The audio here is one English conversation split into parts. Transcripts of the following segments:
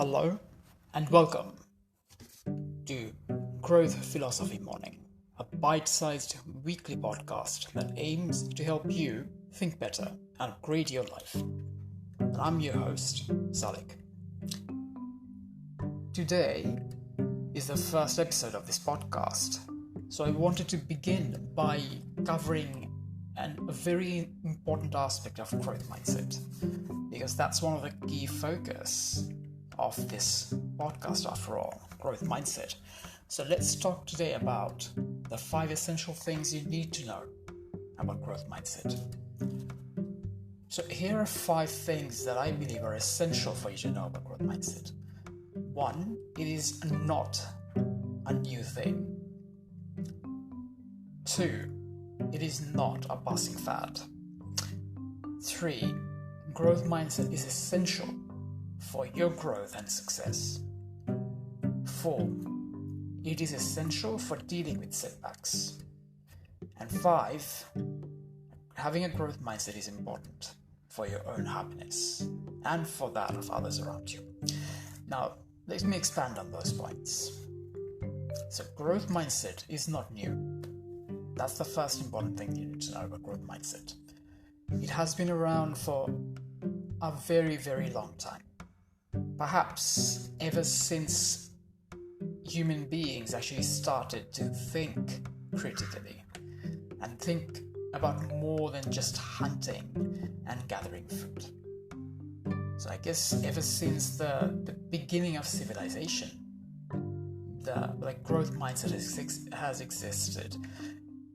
Hello and welcome to Growth Philosophy Morning, a bite-sized weekly podcast that aims to help you think better and upgrade your life. And I'm your host, Salik. Today is the first episode of this podcast, so I wanted to begin by covering a very important aspect of growth mindset, because that's one of the key focus of this podcast after all, growth mindset. So let's talk today about the 5 essential things you need to know about growth mindset. So here are 5 things that I believe are essential for you to know about growth mindset. 1, it is not a new thing. 2, it is not a passing fad. 3, growth mindset is essential for your growth and success. 4, it is essential for dealing with setbacks. And 5, having a growth mindset is important for your own happiness and for that of others around you. Now, let me expand on those points. So, growth mindset is not new. That's the first important thing you need to know about growth mindset. It has been around for a very, very long time. Perhaps ever since human beings actually started to think critically and think about more than just hunting and gathering food. So I guess ever since the beginning of civilization, the growth mindset has existed.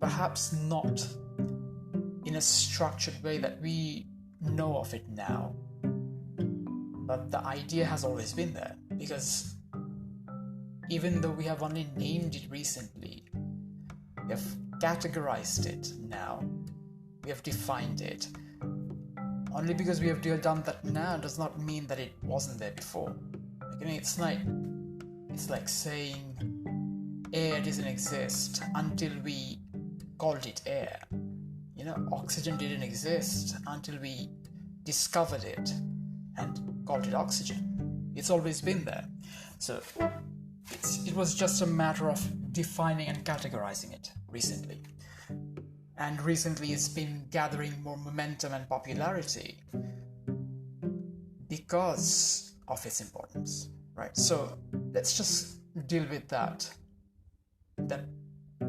Perhaps not in a structured way that we know of it now, but the idea has always been there, because even though we have only named it recently, we have categorized it now, we have defined it. Only because we have done that now does not mean that it wasn't there before. It's like saying air doesn't exist until we called it air. Oxygen didn't exist until we discovered it and called it oxygen. It's always been there. So it was just a matter of defining and categorizing it recently. And recently it's been gathering more momentum and popularity because of its importance, right? So let's just deal with that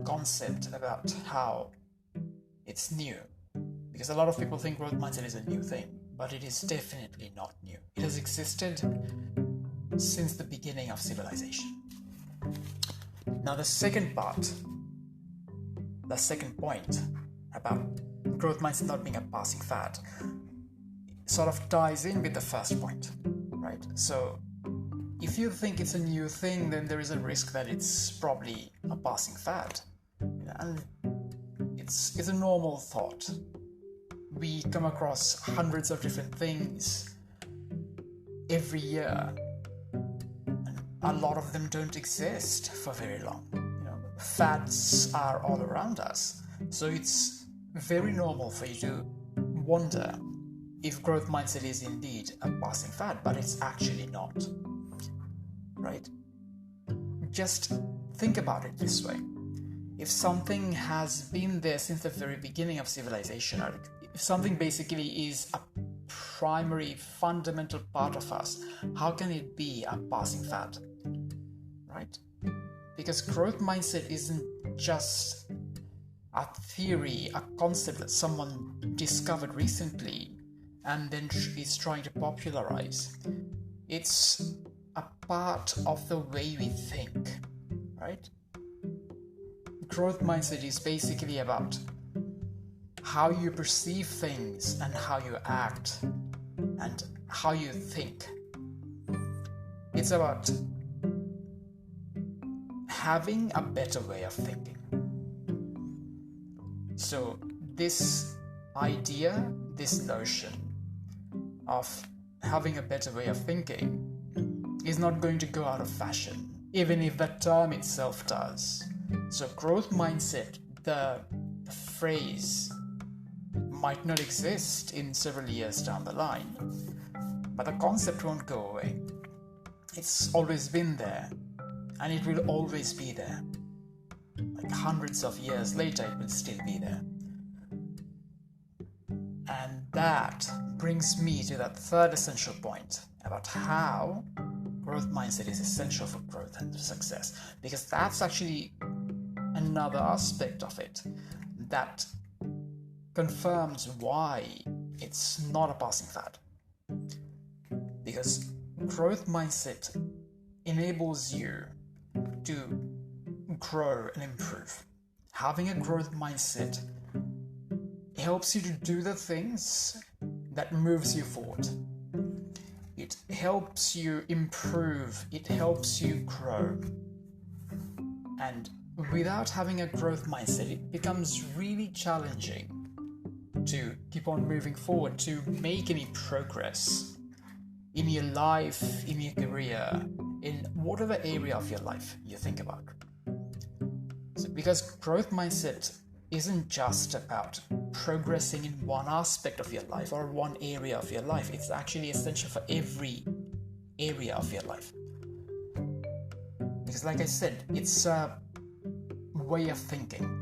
concept about how it's new. Because a lot of people think growth mindset is a new thing, but it is definitely not new. It has existed since the beginning of civilization. Now the second point about growth mindset not being a passing fad sort of ties in with the first point, right? So if you think it's a new thing, then there is a risk that it's probably a passing fad. And it's a normal thought. We come across hundreds of different things every year, and a lot of them don't exist for very long. Fads are all around us, so it's very normal for you to wonder if growth mindset is indeed a passing fad, but it's actually not, right? Just think about it this way. If something has been there since the very beginning of civilization, or if something basically is a primary, fundamental part of us, how can it be a passing fad, right? Because growth mindset isn't just a theory, a concept that someone discovered recently and then is trying to popularize. It's a part of the way we think, right? Growth mindset is basically about how you perceive things and how you act and how you think. It's about having a better way of thinking. So this idea, this notion of having a better way of thinking is not going to go out of fashion, even if the term itself does. So growth mindset, the phrase, might not exist in several years down the line, but the concept won't go away. It's always been there, and it will always be there. Like hundreds of years later, it will still be there. And that brings me to that third essential point about how growth mindset is essential for growth and success, because that's actually another aspect of it that confirms why it's not a passing fad. Because growth mindset enables you to grow and improve. Having a growth mindset helps you to do the things that moves you forward. It helps you improve. It helps you grow. And without having a growth mindset, it becomes really challenging to keep on moving forward, to make any progress in your life, in your career, in whatever area of your life you think about. So, because growth mindset isn't just about progressing in one aspect of your life or one area of your life. It's actually essential for every area of your life. Because like I said, it's a way of thinking.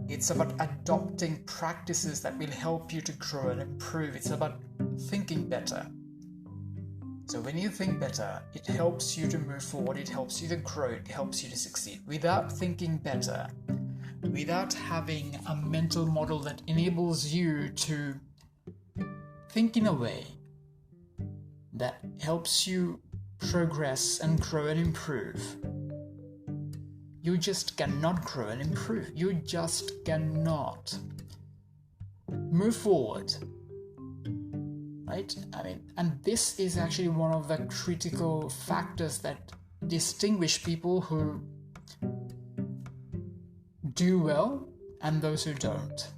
It's about adopting practices that will help you to grow and improve. It's about thinking better. So when you think better, it helps you to move forward, it helps you to grow, it helps you to succeed. Without thinking better, without having a mental model that enables you to think in a way that helps you progress and grow and improve, you just cannot grow and improve. You just cannot move forward. Right? And this is actually one of the critical factors that distinguish people who do well and those who don't.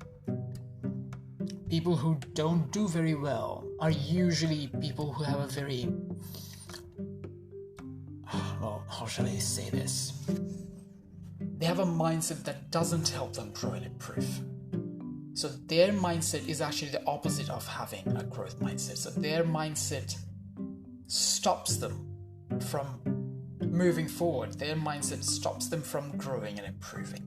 People who don't do very well are usually people who have a very, how shall I say this? They have a mindset that doesn't help them grow and improve. So their mindset is actually the opposite of having a growth mindset. So their mindset stops them from moving forward. Their mindset stops them from growing and improving.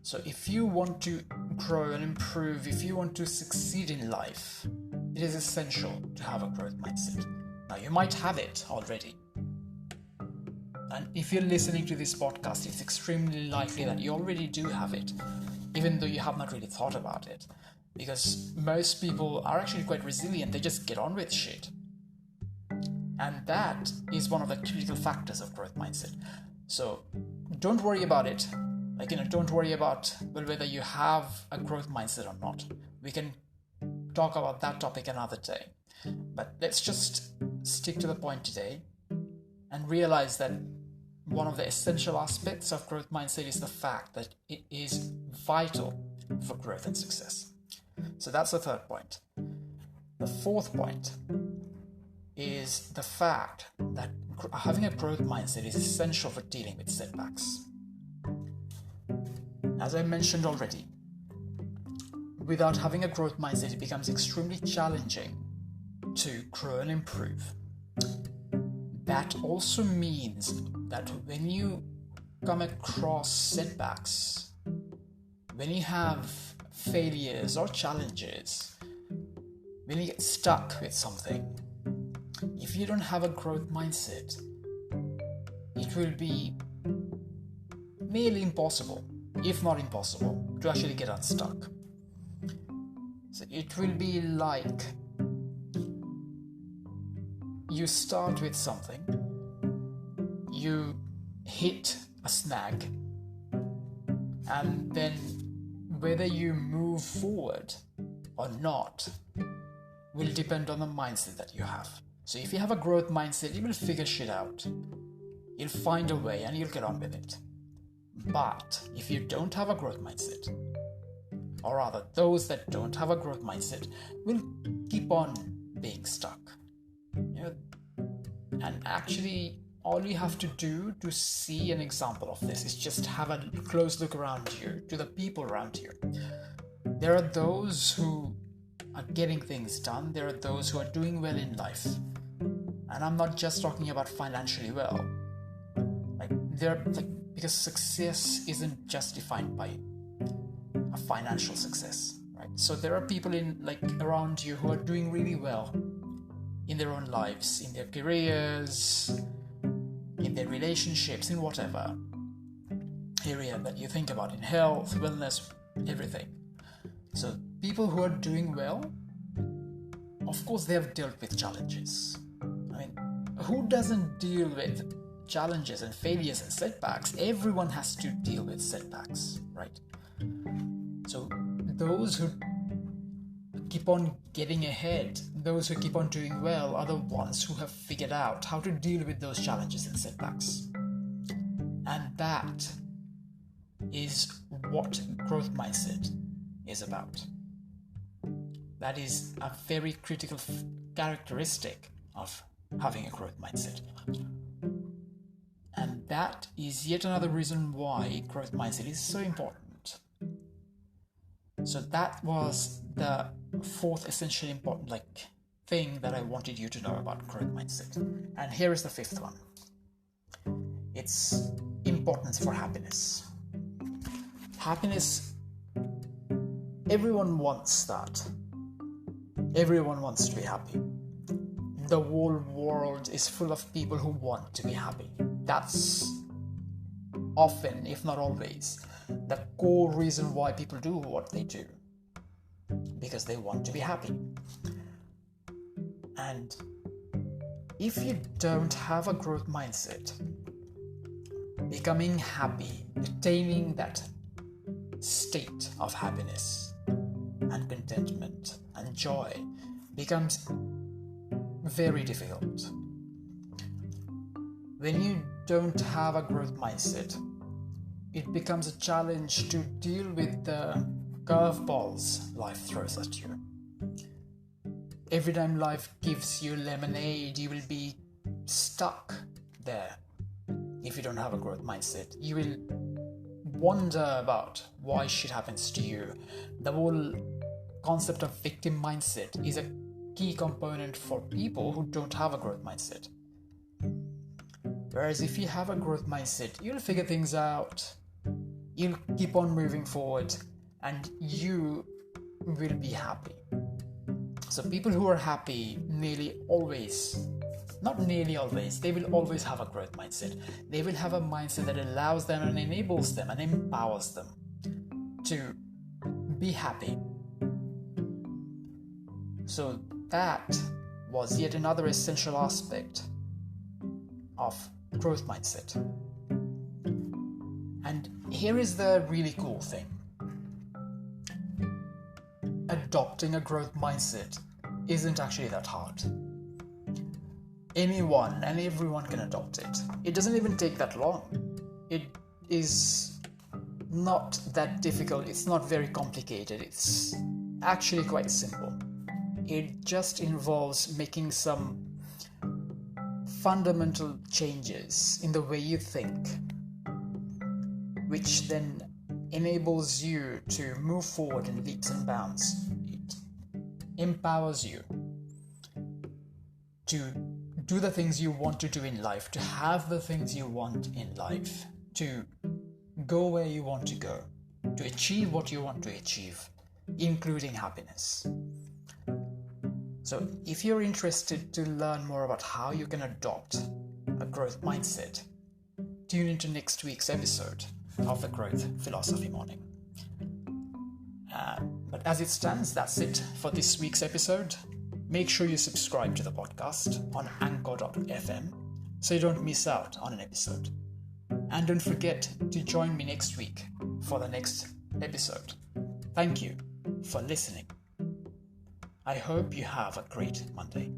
So if you want to grow and improve, if you want to succeed in life, it is essential to have a growth mindset. Now, you might have it already. And if you're listening to this podcast, it's extremely likely that you already do have it, even though you have not really thought about it. Because most people are actually quite resilient. They just get on with shit. And that is one of the critical factors of growth mindset. So don't worry about it. Don't worry about whether you have a growth mindset or not. We can talk about that topic another day. But let's just stick to the point today and realize that one of the essential aspects of growth mindset is the fact that it is vital for growth and success. So that's the third point. The fourth point is the fact that having a growth mindset is essential for dealing with setbacks. As I mentioned already, without having a growth mindset, it becomes extremely challenging to grow and improve. That also means that when you come across setbacks, when you have failures or challenges, when you get stuck with something, if you don't have a growth mindset, it will be nearly impossible, if not impossible, to actually get unstuck. So it will be like you start with something, you hit a snag, and then whether you move forward or not will depend on the mindset that you have. So if you have a growth mindset, you will figure shit out. You'll find a way and you'll get on with it. But if you don't have a growth mindset, or rather those that don't have a growth mindset will keep on being stuck. And actually all you have to do to see an example of this is just have a close look around you, to the people around you. There are those who are getting things done. There are those who are doing well in life. And I'm not just talking about financially well. Because success isn't just defined by a financial success, right? So there are people around you who are doing really well in their own lives, in their careers, in their relationships, in whatever area that you think about, in health, wellness, everything. So people who are doing well, of course, they have dealt with challenges. I mean, who doesn't deal with challenges and failures and setbacks? Everyone has to deal with setbacks, right? So those who keep on getting ahead, those who keep on doing well, are the ones who have figured out how to deal with those challenges and setbacks. And that is what growth mindset is about. That is a very critical characteristic of having a growth mindset. And that is yet another reason why growth mindset is so important. So that was the fourth essentially important thing that I wanted you to know about growth mindset. And here is the fifth one. It's importance for happiness. Happiness, everyone wants that. Everyone wants to be happy. The whole world is full of people who want to be happy. That's often, if not always, the core reason why people do what they do. Because they want to be happy. And if you don't have a growth mindset, becoming happy, attaining that state of happiness and contentment and joy becomes very difficult. When you don't have a growth mindset, it becomes a challenge to deal with the curveballs life throws at you. Every time life gives you lemonade, you will be stuck there. If you don't have a growth mindset, you will wonder about why shit happens to you. The whole concept of victim mindset is a key component for people who don't have a growth mindset. Whereas if you have a growth mindset, you'll figure things out, you'll keep on moving forward, and you will be happy. So people who are happy they will always have a growth mindset. They will have a mindset that allows them and enables them and empowers them to be happy. So that was yet another essential aspect of growth mindset. And here is the really cool thing. Adopting a growth mindset isn't actually that hard. Anyone and everyone can adopt it. It doesn't even take that long. It is not that difficult. It's not very complicated. It's actually quite simple. It just involves making some fundamental changes in the way you think, which then enables you to move forward in leaps and bounds. It empowers you to do the things you want to do in life, to have the things you want in life, to go where you want to go, to achieve what you want to achieve, including happiness. So if you're interested to learn more about how you can adopt a growth mindset, tune into next week's episode of the Growth Philosophy Morning. But as it stands, that's it for this week's episode. Make sure you subscribe to the podcast on anchor.fm so you don't miss out on an episode. And don't forget to join me next week for the next episode. Thank you for listening. I hope you have a great Monday.